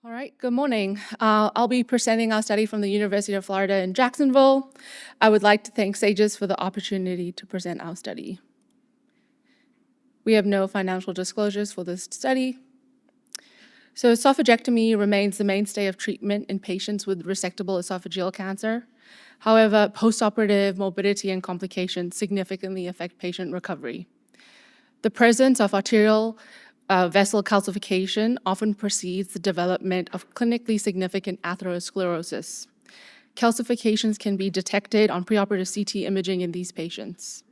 All right, good morning. I'll be presenting our study from the University of Florida in Jacksonville. I would like to thank SAGES for the opportunity to present our study. We have no financial disclosures for this study. So esophagectomy remains the mainstay of treatment in patients with resectable esophageal cancer. However, postoperative morbidity and complications significantly affect patient recovery. The presence of arterial vessel calcification often precedes the development of clinically significant atherosclerosis. Calcifications can be detected on preoperative CT imaging in these patients.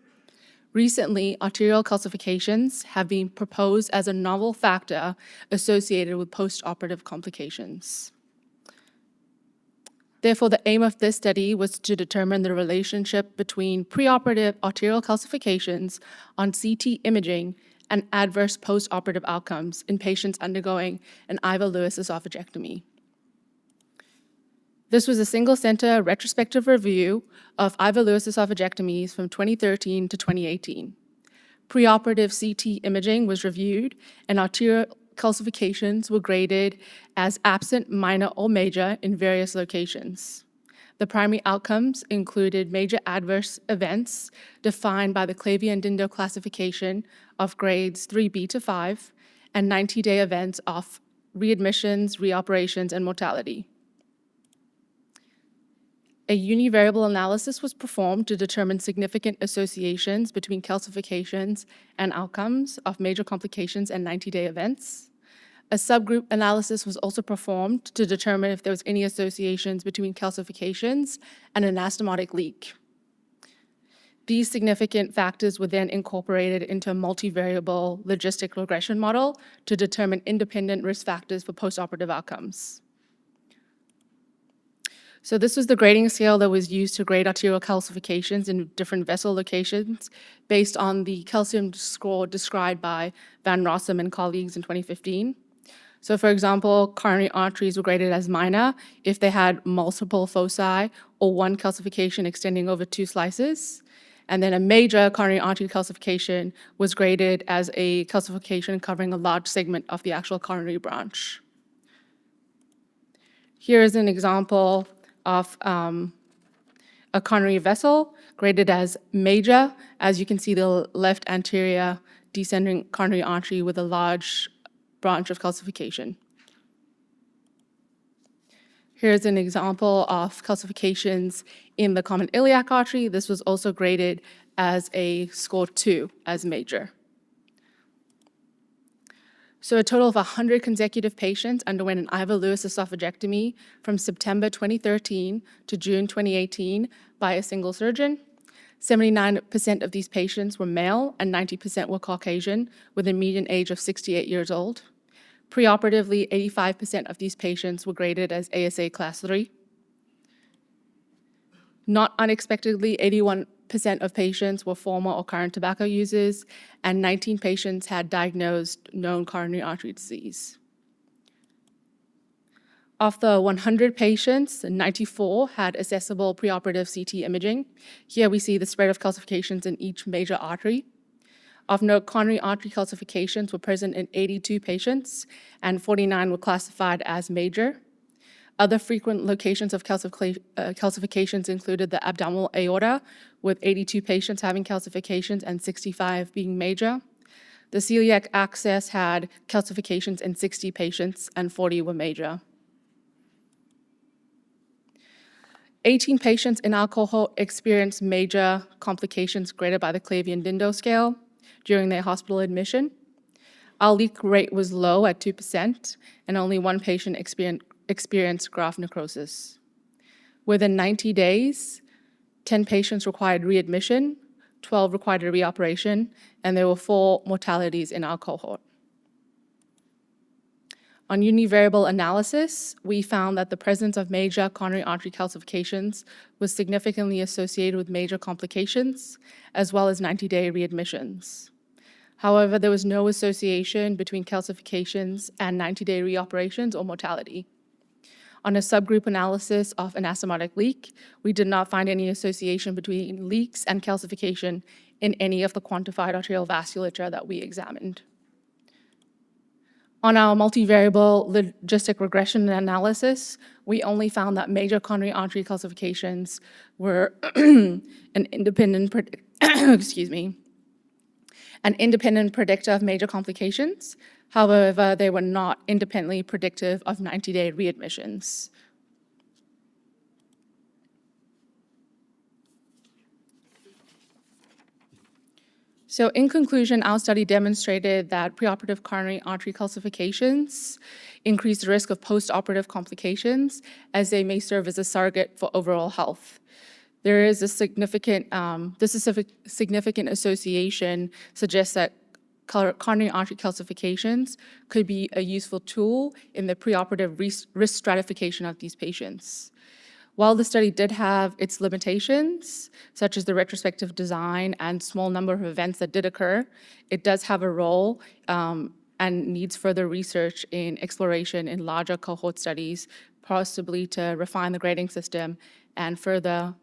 Recently, arterial calcifications have been proposed as a novel factor associated with postoperative complications. Therefore, the aim of this study was to determine the relationship between preoperative arterial calcifications on CT imaging and adverse postoperative outcomes in patients undergoing an Ivor esophagectomy. This was a single-center retrospective review of Ivor esophagectomies from 2013 to 2018. Preoperative CT imaging was reviewed, and arterial calcifications were graded as absent, minor, or major in various locations. The primary outcomes included major adverse events defined by the Clavien-Dindo classification of grades 3B to 5 and 90-day events of readmissions, reoperations, and mortality. A univariable analysis was performed to determine significant associations between calcifications and outcomes of major complications and 90-day events. A subgroup analysis was also performed to determine if there was any associations between calcifications and an anastomotic leak. These significant factors were then incorporated into a multivariable logistic regression model to determine independent risk factors for postoperative outcomes. So this was the grading scale that was used to grade arterial calcifications in different vessel locations based on the calcium score described by Van Rossum and colleagues in 2015. So for example, coronary arteries were graded as minor if they had multiple foci or one calcification extending over 2 slices. And then a major coronary artery calcification was graded as a calcification covering a large segment of the actual coronary branch. Here is an example of a coronary vessel graded as major. As you can see, the left anterior descending coronary artery with a large branch of calcification. Here's an example of calcifications in the common iliac artery. This was also graded as a score 2 as major. So a total of 100 consecutive patients underwent an Ivor esophagectomy from September 2013 to June 2018 by a single surgeon. 79% of these patients were male and 90% were Caucasian with a median age of 68 years old. Preoperatively, 85% of these patients were graded as ASA class 3. Not unexpectedly, 81% of patients were former or current tobacco users, and 19 patients had diagnosed known coronary artery disease. Of the 100 patients, 94 had accessible preoperative CT imaging. Here we see the spread of calcifications in each major artery. Of note, coronary artery calcifications were present in 82 patients, and 49 were classified as major. Other frequent locations of calcifications included the abdominal aorta, with 82 patients having calcifications and 65 being major. The celiac axis had calcifications in 60 patients, and 40 were major. 18 patients in our cohort experienced major complications graded by the Clavien-Dindo scale during their hospital admission. Our leak rate was low at 2%, and only one patient experienced graft necrosis. Within 90 days, 10 patients required readmission, 12 required a reoperation, and there were 4 mortalities in our cohort. On univariable analysis, we found that the presence of major coronary artery calcifications was significantly associated with major complications, as well as 90-day readmissions. However, there was no association between calcifications and 90-day reoperations or mortality. On a subgroup analysis of anastomotic leak, we did not find any association between leaks and calcification in any of the quantified arterial vasculature that we examined. On our multivariable logistic regression analysis, we only found that major coronary artery calcifications were an independent, an independent predictor of major complications. However, they were not independently predictive of 90-day readmissions. So in conclusion, our study demonstrated that preoperative coronary artery calcifications increase the risk of postoperative complications, as they may serve as a surrogate for overall health. There is a significant, significant association suggests that coronary artery calcifications could be a useful tool in the preoperative risk stratification of these patients. While the study did have its limitations, such as the retrospective design and small number of events that did occur, it does have a role and needs further research in exploration in larger cohort studies, possibly to refine the grading system and further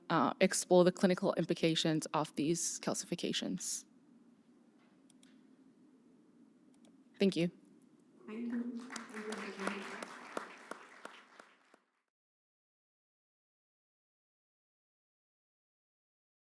explore the clinical implications of these calcifications. Thank you.